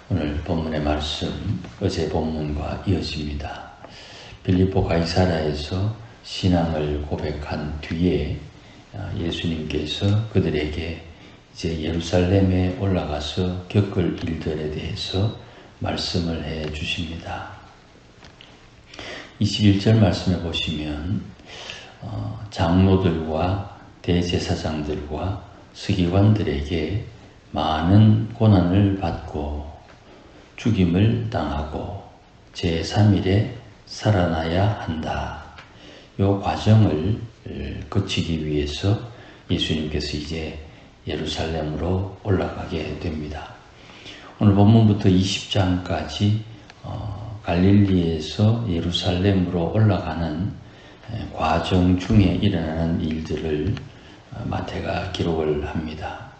오늘 본문의 말씀, 어제 본문과 이어집니다. 빌립보 가이사랴에서 신앙을 고백한 뒤에 예수님께서 그들에게 이제 예루살렘에 올라가서 겪을 일들에 대해서 말씀을 해 주십니다. 21절 말씀에 보시면 장로들과 대제사장들과 서기관들에게 많은 고난을 받고 죽임을 당하고 제3일에 살아나야 한다. 이 과정을 거치기 위해서 예수님께서 이제 예루살렘으로 올라가게 됩니다. 오늘 본문부터 20장까지 갈릴리에서 예루살렘으로 올라가는 과정 중에 일어나는 일들을 마태가 기록을 합니다.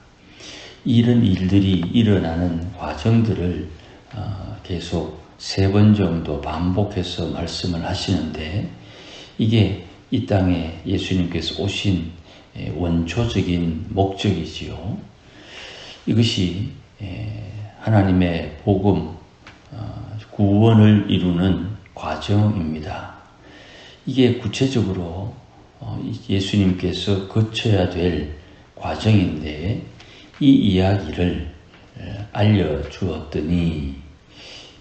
이런 일들이 일어나는 과정들을 계속 3번 정도 반복해서 말씀을 하시는데, 이게 이 땅에 예수님께서 오신 원초적인 목적이지요. 이것이 하나님의 복음, 구원을 이루는 과정입니다. 이게 구체적으로 예수님께서 거쳐야 될 과정인데, 이 이야기를 알려주었더니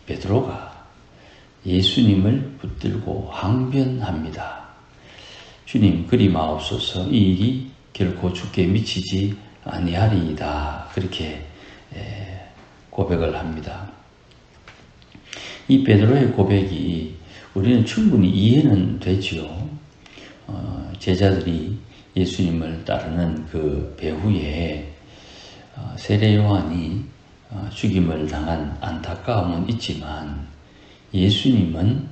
베드로가 예수님을 붙들고 항변합니다. 주님, 그리 마옵소서. 이 일이 결코 주께 미치지 아니하리이다. 그렇게 고백을 합니다. 이 베드로의 고백이 우리는 충분히 이해는 되지요. 제자들이 예수님을 따르는 그 배후에 세례 요한이 죽임을 당한 안타까움은 있지만, 예수님은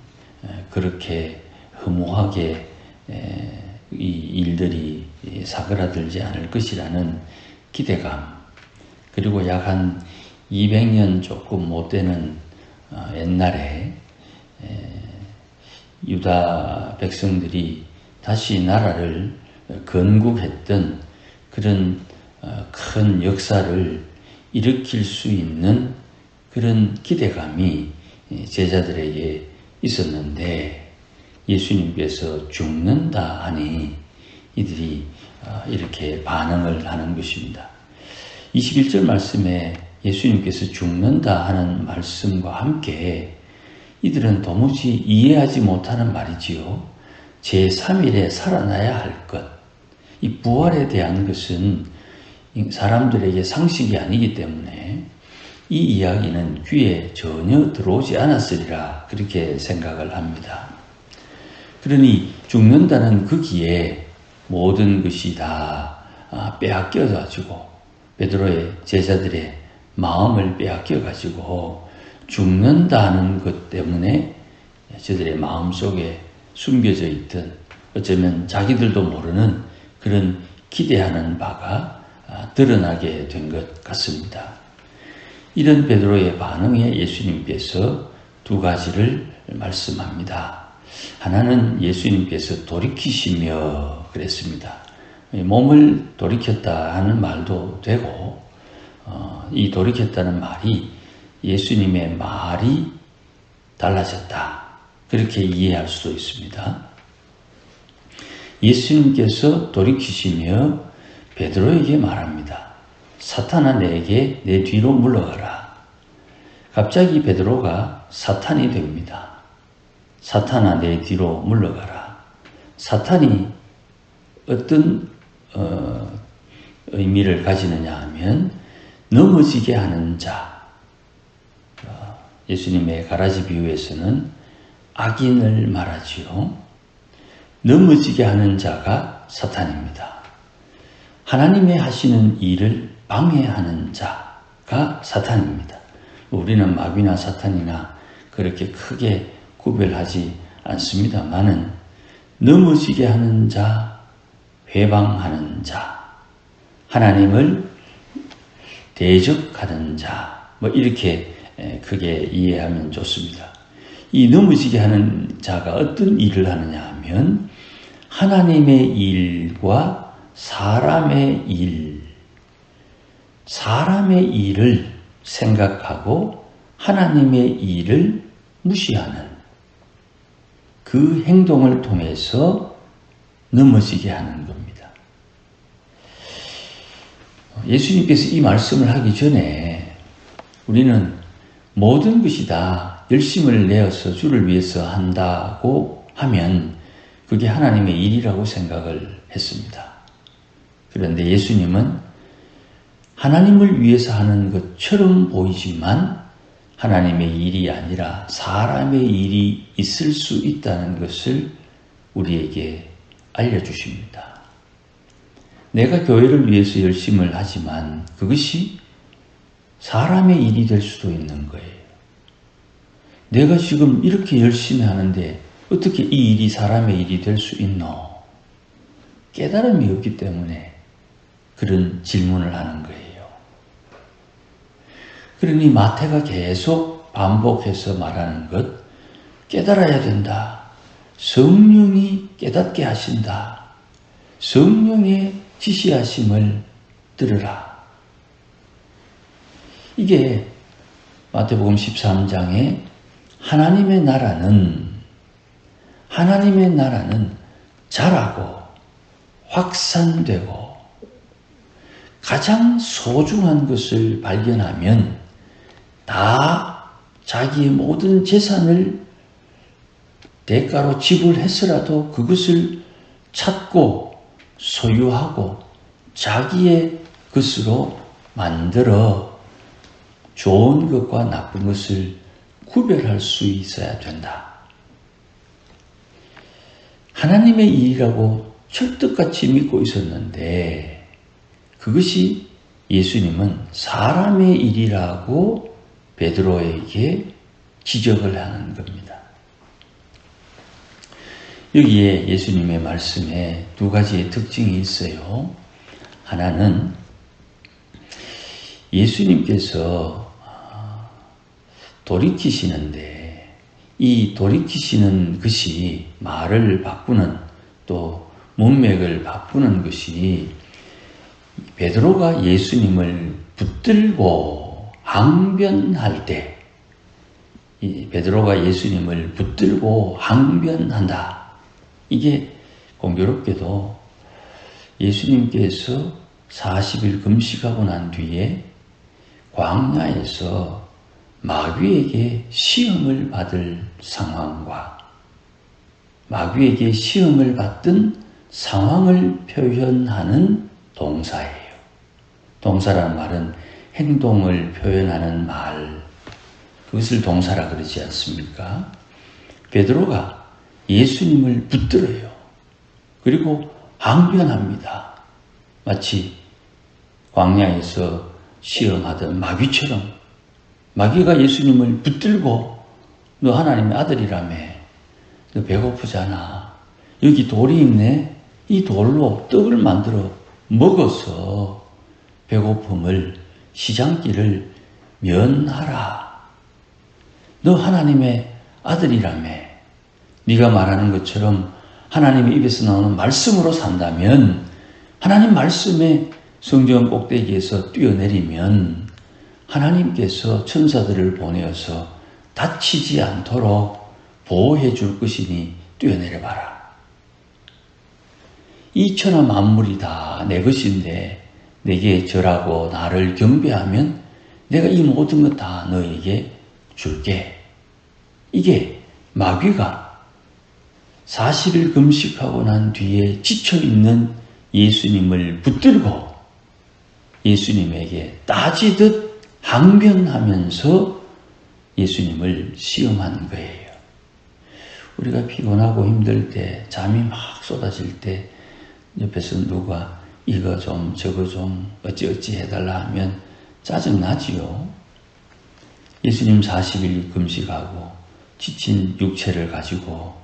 그렇게 허무하게 이 일들이 사그라들지 않을 것이라는 기대감, 그리고 약 한 200년 조금 못 되는 옛날에 유다 백성들이 다시 나라를 건국했던 그런 큰 역사를 일으킬 수 있는 그런 기대감이 제자들에게 있었는데, 예수님께서 죽는다 하니 이들이 이렇게 반응을 하는 것입니다. 21절 말씀에 예수님께서 죽는다 하는 말씀과 함께 이들은 도무지 이해하지 못하는 말이지요. 제3일에 살아나야 할 것, 이 부활에 대한 것은 사람들에게 상식이 아니기 때문에 이 이야기는 귀에 전혀 들어오지 않았으리라, 그렇게 생각을 합니다. 그러니 죽는다는 그 기에 모든 것이 다 빼앗겨가지고, 베드로의 제자들의 마음을 빼앗겨가지고 죽는다는 것 때문에 저들의 마음속에 숨겨져 있던, 어쩌면 자기들도 모르는 그런 기대하는 바가 드러나게 된 것 같습니다. 이런 베드로의 반응에 예수님께서 두 가지를 말씀합니다. 하나는 예수님께서 돌이키시며 그랬습니다. 몸을 돌이켰다 하는 말도 되고, 이 돌이켰다는 말이 예수님의 말이 달라졌다, 그렇게 이해할 수도 있습니다. 예수님께서 돌이키시며 베드로에게 말합니다. 사탄아, 내게 내 뒤로 물러가라. 갑자기 베드로가 사탄이 됩니다. 사탄아, 내 뒤로 물러가라. 사탄이 어떤 의미를 가지느냐 하면, 넘어지게 하는 자. 예수님의 가라지 비유에서는 악인을 말하지요. 넘어지게 하는 자가 사탄입니다. 하나님의 하시는 일을 방해하는 자가 사탄입니다. 우리는 마귀나 사탄이나 그렇게 크게 구별하지 않습니다만은, 넘어지게 하는 자, 회방하는 자, 하나님을 대적하는 자, 이렇게 크게 이해하면 좋습니다. 이 넘어지게 하는 자가 어떤 일을 하느냐 하면, 하나님의 일과 사람의 일을 생각하고 하나님의 일을 무시하는 그 행동을 통해서 넘어지게 하는 겁니다. 예수님께서 이 말씀을 하기 전에 우리는 모든 것이 다 열심을 내어서 주를 위해서 한다고 하면 그게 하나님의 일이라고 생각을 했습니다. 그런데 예수님은 하나님을 위해서 하는 것처럼 보이지만 하나님의 일이 아니라 사람의 일이 있을 수 있다는 것을 우리에게 알려주십니다. 내가 교회를 위해서 열심을 하지만 그것이 사람의 일이 될 수도 있는 거예요. 내가 지금 이렇게 열심히 하는데 어떻게 이 일이 사람의 일이 될 수 있노? 깨달음이 없기 때문에 그런 질문을 하는 거예요. 그러니 마태가 계속 반복해서 말하는 것, 깨달아야 된다. 성령이 깨닫게 하신다. 성령의 지시하심을 들으라. 이게 마태복음 13장에 하나님의 나라는 자라고 확산되고 가장 소중한 것을 발견하면 다 자기의 모든 재산을 대가로 지불해서라도 그것을 찾고 소유하고 자기의 것으로 만들어 좋은 것과 나쁜 것을 구별할 수 있어야 된다. 하나님의 일이라고 철떡같이 믿고 있었는데 그것이 예수님은 사람의 일이라고 베드로에게 지적을 하는 겁니다. 여기에 예수님의 말씀에 두 가지의 특징이 있어요. 하나는 예수님께서 돌이키시는데 이 돌이키시는 것이 말을 바꾸는 또 문맥을 바꾸는 것이 베드로가 예수님을 붙들고 항변할 때 베드로가 예수님을 붙들고 항변한다. 이게 공교롭게도 예수님께서 40일 금식하고 난 뒤에 광야에서 마귀에게 시험을 받을 상황과 마귀에게 시험을 받던 상황을 표현하는 동사예요. 동사라는 말은 행동을 표현하는 말, 그것을 동사라 그러지 않습니까? 베드로가 예수님을 붙들어요. 그리고 항변합니다. 마치 광야에서 시험하던 마귀처럼 마귀가 예수님을 붙들고 너 하나님의 아들이라며 너 배고프잖아. 여기 돌이 있네. 이 돌로 떡을 만들어 먹어서 배고픔을 시장길을 면하라. 너 하나님의 아들이라며 네가 말하는 것처럼 하나님의 입에서 나오는 말씀으로 산다면 하나님 말씀에 성전 꼭대기에서 뛰어내리면 하나님께서 천사들을 보내어서 다치지 않도록 보호해 줄 것이니 뛰어내려 봐라. 이 천하 만물이 다 내 것인데 내게 절하고 나를 경배하면 내가 이 모든 것 다 너에게 줄게. 이게 마귀가 40일 금식하고 난 뒤에 지쳐있는 예수님을 붙들고 예수님에게 따지듯 항변하면서 예수님을 시험한 거예요. 우리가 피곤하고 힘들 때, 잠이 막 쏟아질 때 옆에서 누가 이거 좀 저거 좀 어찌어찌 해달라 하면 짜증나지요. 예수님 40일 금식하고 지친 육체를 가지고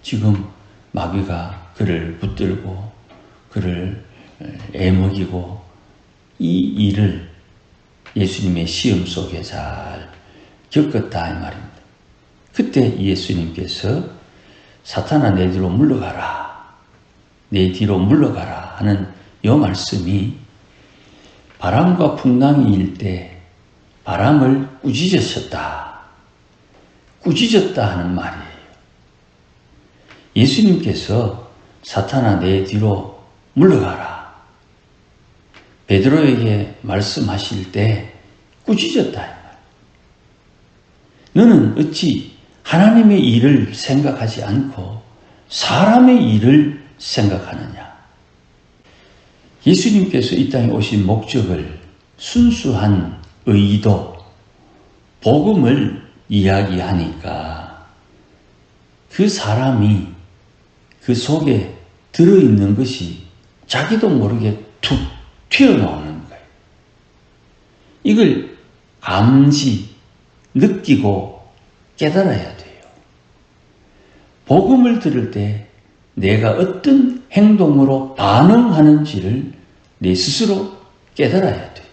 지금 마귀가 그를 붙들고 그를 애먹이고 이 일을 예수님의 시험 속에 잘 겪었다 이 말입니다. 그때 예수님께서 사탄아 내 뒤로 물러가라. 내 뒤로 물러가라 하는 이 말씀이 바람과 풍랑이 일 때 바람을 꾸짖으셨다. 꾸짖었다 하는 말이에요. 예수님께서 사탄아 내 뒤로 물러가라. 베드로에게 말씀하실 때 꾸짖었다. 너는 어찌 하나님의 일을 생각하지 않고 사람의 일을 생각하느냐. 예수님께서 이 땅에 오신 목적을 순수한 의도, 복음을 이야기하니까 그 사람이 그 속에 들어있는 것이 자기도 모르게 툭 튀어나오는 거예요. 이걸 감지, 느끼고 깨달아야 돼요. 복음을 들을 때 내가 어떤 행동으로 반응하는지를 내 스스로 깨달아야 돼요.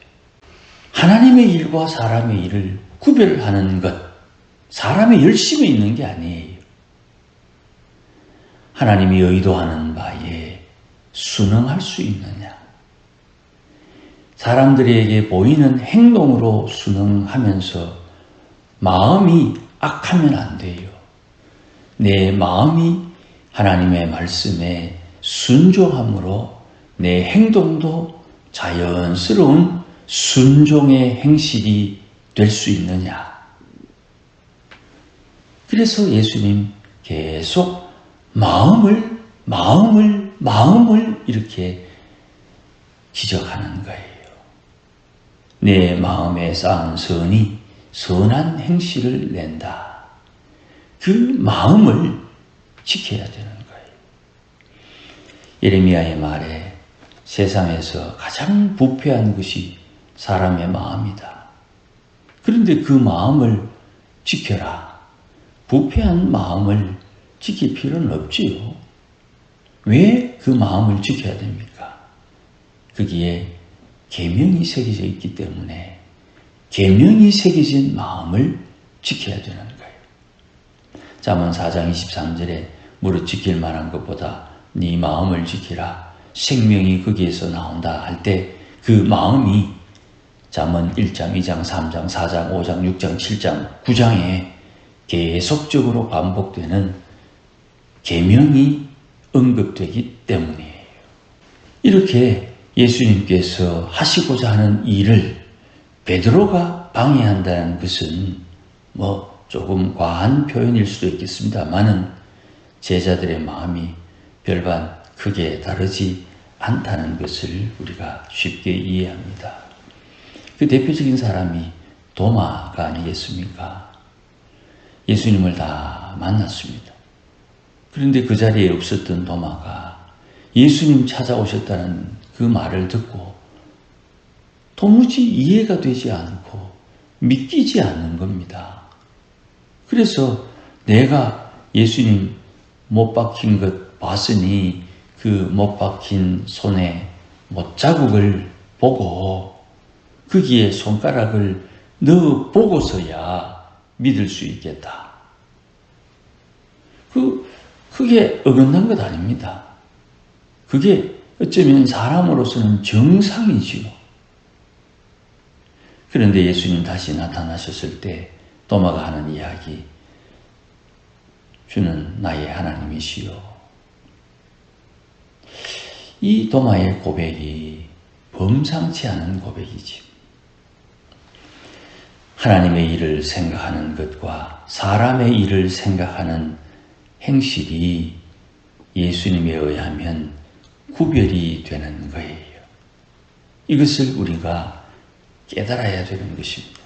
하나님의 일과 사람의 일을 구별하는 것, 사람의 열심이 있는 게 아니에요. 하나님이 의도하는 바에 순응할 수 있느냐. 사람들에게 보이는 행동으로 순응하면서 마음이 악하면 안 돼요. 내 마음이 하나님의 말씀에 순종함으로 내 행동도 자연스러운 순종의 행실이 될 수 있느냐. 그래서 예수님 계속 마음을 이렇게 지적하는 거예요. 내 마음에 쌓은 선이 선한 행실을 낸다. 그 마음을 지켜야 되는 거예요. 예레미야의 말에 세상에서 가장 부패한 것이 사람의 마음이다. 그런데 그 마음을 지켜라. 부패한 마음을 지킬 필요는 없지요. 왜 그 마음을 지켜야 됩니까? 거기에 계명이 새겨져 있기 때문에 계명이 새겨진 마음을 지켜야 되는 거예요. 잠언 4장 23절에 무릇 지킬 만한 것보다 네 마음을 지키라. 생명이 거기에서 나온다 할 때 그 마음이 잠언 1장, 2장, 3장, 4장, 5장, 6장, 7장, 9장에 계속적으로 반복되는 계명이 언급되기 때문이에요. 이렇게 예수님께서 하시고자 하는 일을 베드로가 방해한다는 것은 조금 과한 표현일 수도 있겠습니다만은 제자들의 마음이 별반 크게 다르지 않다는 것을 우리가 쉽게 이해합니다. 그 대표적인 사람이 도마가 아니겠습니까? 예수님을 다 만났습니다. 그런데 그 자리에 없었던 도마가 예수님 찾아오셨다는 그 말을 듣고 도무지 이해가 되지 않고 믿기지 않는 겁니다. 그래서 내가 예수님 못 박힌 것 봤으니 그 못 박힌 손에 못자국을 보고 거기에 손가락을 넣어 보고서야 믿을 수 있겠다. 그게 어긋난 것 아닙니다. 그게 어쩌면 사람으로서는 정상이지요. 그런데 예수님 다시 나타나셨을 때 도마가 하는 이야기, 주는 나의 하나님이시요. 이 도마의 고백이 범상치 않은 고백이지. 하나님의 일을 생각하는 것과 사람의 일을 생각하는 행실이 예수님에 의하면 구별이 되는 거예요. 이것을 우리가 깨달아야 되는 것입니다.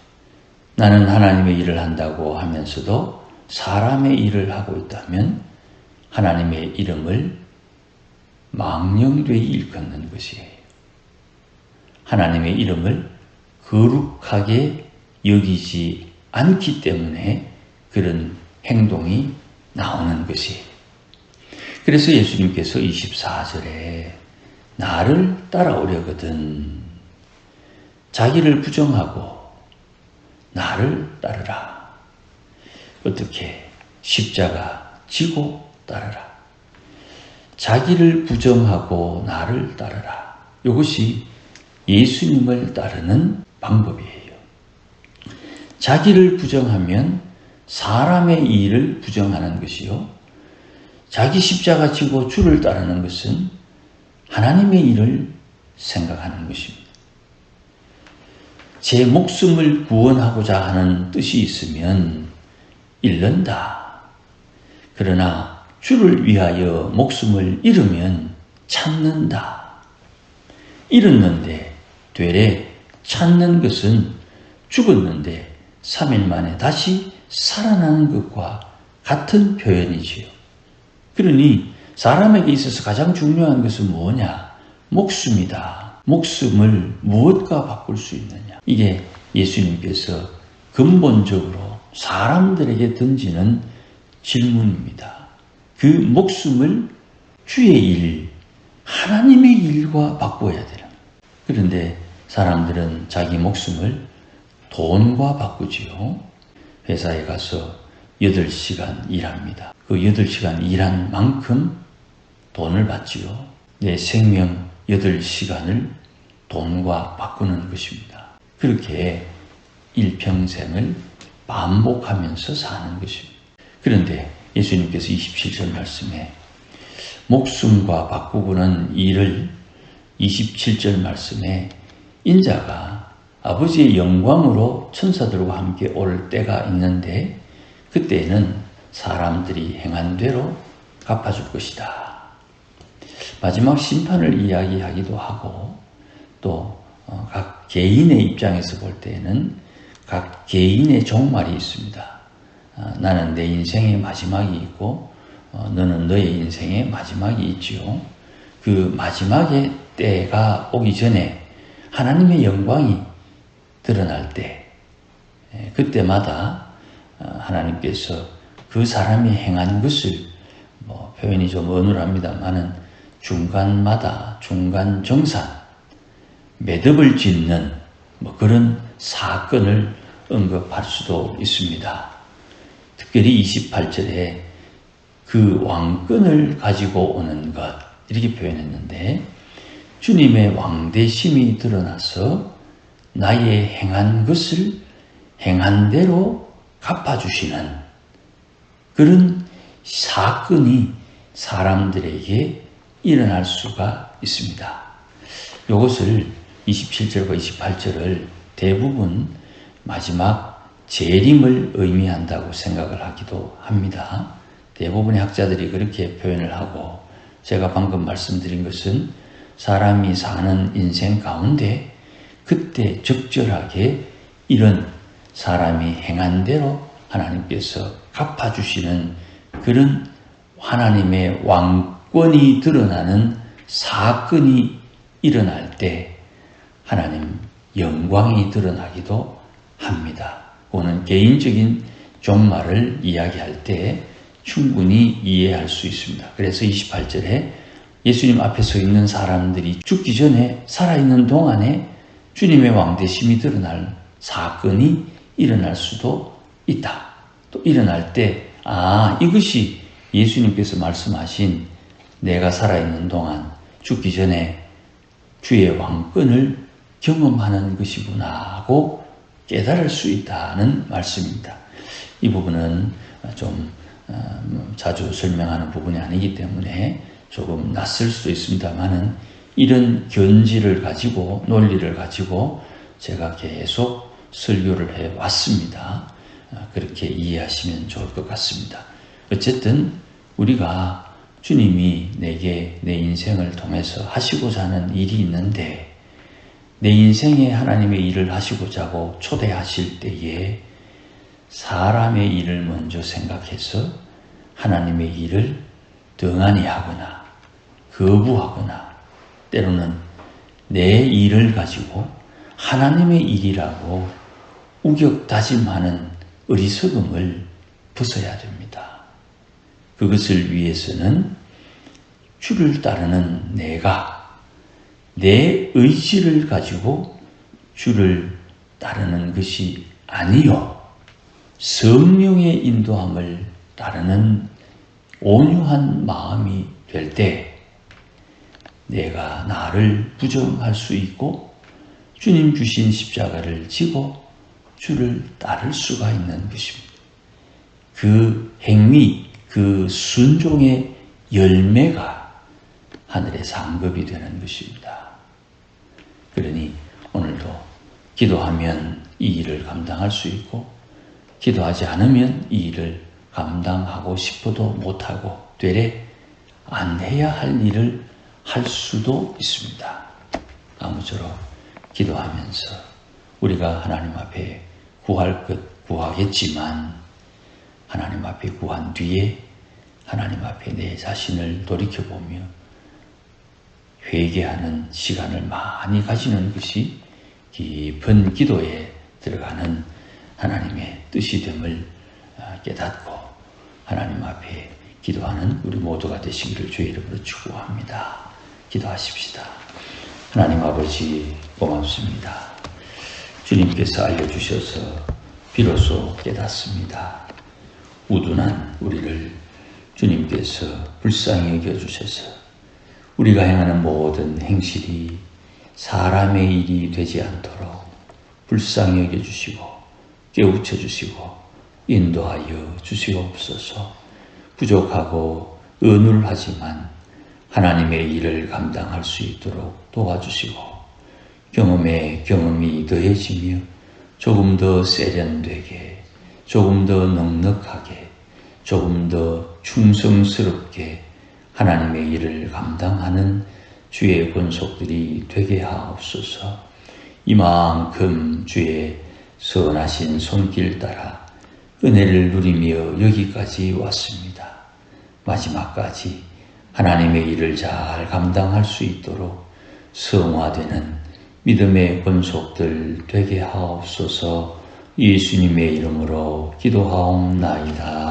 나는 하나님의 일을 한다고 하면서도 사람의 일을 하고 있다면 하나님의 이름을 망령되이 일컫는 것이에요. 하나님의 이름을 거룩하게 여기지 않기 때문에 그런 행동이 나오는 것이에요. 그래서 예수님께서 24절에 나를 따라오려거든 자기를 부정하고 나를 따르라. 어떻게? 십자가 지고 따르라. 자기를 부정하고 나를 따르라. 이것이 예수님을 따르는 방법이에요. 자기를 부정하면 사람의 일을 부정하는 것이요. 자기 십자가 지고 주를 따르는 것은 하나님의 일을 생각하는 것입니다. 제 목숨을 구원하고자 하는 뜻이 있으면 잃는다. 그러나 주를 위하여 목숨을 잃으면 찾는다. 잃었는데 되레 찾는 것은 죽었는데 3일 만에 다시 살아나는 것과 같은 표현이지요. 그러니 사람에게 있어서 가장 중요한 것은 뭐냐? 목숨이다. 목숨을 무엇과 바꿀 수 있느냐? 이게 예수님께서 근본적으로 사람들에게 던지는 질문입니다. 그 목숨을 주의 일, 하나님의 일과 바꿔야 되는 거예요. 그런데 사람들은 자기 목숨을 돈과 바꾸지요. 회사에 가서 8시간 일합니다. 그 8시간 일한 만큼 돈을 받지요. 내 생명 8시간을 돈과 바꾸는 것입니다. 그렇게 일평생을 반복하면서 사는 것입니다. 그런데 예수님께서 27절 말씀에 목숨과 바꾸고는 일을 27절 말씀에 인자가 아버지의 영광으로 천사들과 함께 올 때가 있는데 그때에는 사람들이 행한 대로 갚아줄 것이다. 마지막 심판을 이야기하기도 하고 또 각 개인의 입장에서 볼 때에는 각 개인의 종말이 있습니다. 나는 내 인생의 마지막이 있고 너는 너의 인생의 마지막이 있지요. 그 마지막의 때가 오기 전에 하나님의 영광이 드러날 때 그때마다 하나님께서 그 사람이 행한 것을 표현이 좀 어눌합니다만은 중간마다 중간정산 매듭을 짓는 그런 사건을 언급할 수도 있습니다. 특별히 28절에 그 왕권을 가지고 오는 것 이렇게 표현했는데 주님의 왕대심이 드러나서 나의 행한 것을 행한 대로 갚아주시는 그런 사건이 사람들에게 일어날 수가 있습니다. 이것을 27절과 28절을 대부분 마지막 재림을 의미한다고 생각을 하기도 합니다. 대부분의 학자들이 그렇게 표현을 하고 제가 방금 말씀드린 것은 사람이 사는 인생 가운데 그때 적절하게 이런 사람이 행한 대로 하나님께서 갚아주시는 그런 하나님의 왕권이 드러나는 사건이 일어날 때 하나님 영광이 드러나기도 합니다. 그거는 개인적인 종말을 이야기할 때 충분히 이해할 수 있습니다. 그래서 28절에 예수님 앞에 서 있는 사람들이 죽기 전에 살아있는 동안에 주님의 왕대심이 드러날 사건이 일어날 수도 있다. 또 일어날 때 이것이 예수님께서 말씀하신 내가 살아있는 동안 죽기 전에 주의 왕권을 경험하는 것이구나 하고 깨달을 수 있다는 말씀입니다. 이 부분은 좀 자주 설명하는 부분이 아니기 때문에 조금 낯설 수도 있습니다만은 이런 견지를 가지고 논리를 가지고 제가 계속 설교를 해왔습니다. 그렇게 이해하시면 좋을 것 같습니다. 어쨌든 우리가 주님이 내게 내 인생을 통해서 하시고자 하는 일이 있는데 내 인생에 하나님의 일을 하시고자 하고 초대하실 때에 사람의 일을 먼저 생각해서 하나님의 일을 등한히 하거나 거부하거나 때로는 내 일을 가지고 하나님의 일이라고 우격다짐하는 어리석음을 벗어야 됩니다. 그것을 위해서는 주를 따르는 내가 내 의지를 가지고 주를 따르는 것이 아니요 성령의 인도함을 따르는 온유한 마음이 될 때 내가 나를 부정할 수 있고 주님 주신 십자가를 지고 주를 따를 수가 있는 것입니다. 그 행위, 그 순종의 열매가 하늘의 상급이 되는 것입니다. 그러니 오늘도 기도하면 이 일을 감당할 수 있고 기도하지 않으면 이 일을 감당하고 싶어도 못하고 되레 안 해야 할 일을 할 수도 있습니다. 아무쪼록 기도하면서 우리가 하나님 앞에 구할 것 구하겠지만 하나님 앞에 구한 뒤에 하나님 앞에 내 자신을 돌이켜보며 회개하는 시간을 많이 가지는 것이 깊은 기도에 들어가는 하나님의 뜻이 됨을 깨닫고 하나님 앞에 기도하는 우리 모두가 되시기를 주의 이름으로 축원합니다. 기도하십시다. 하나님 아버지 고맙습니다. 주님께서 알려주셔서 비로소 깨닫습니다. 우둔한 우리를 주님께서 불쌍히 여겨주셔서 우리가 행하는 모든 행실이 사람의 일이 되지 않도록 불쌍히 여겨주시고 깨우쳐 주시고 인도하여 주시옵소서. 부족하고 어눌하지만 하나님의 일을 감당할 수 있도록 도와주시고 경험에 경험이 더해지며 조금 더 세련되게 조금 더 넉넉하게 조금 더 충성스럽게 하나님의 일을 감당하는 주의 권속들이 되게 하옵소서. 이만큼 주의 선하신 손길 따라 은혜를 누리며 여기까지 왔습니다. 마지막까지 하나님의 일을 잘 감당할 수 있도록 성화되는 믿음의 권속들 되게 하옵소서. 예수님의 이름으로 기도하옵나이다.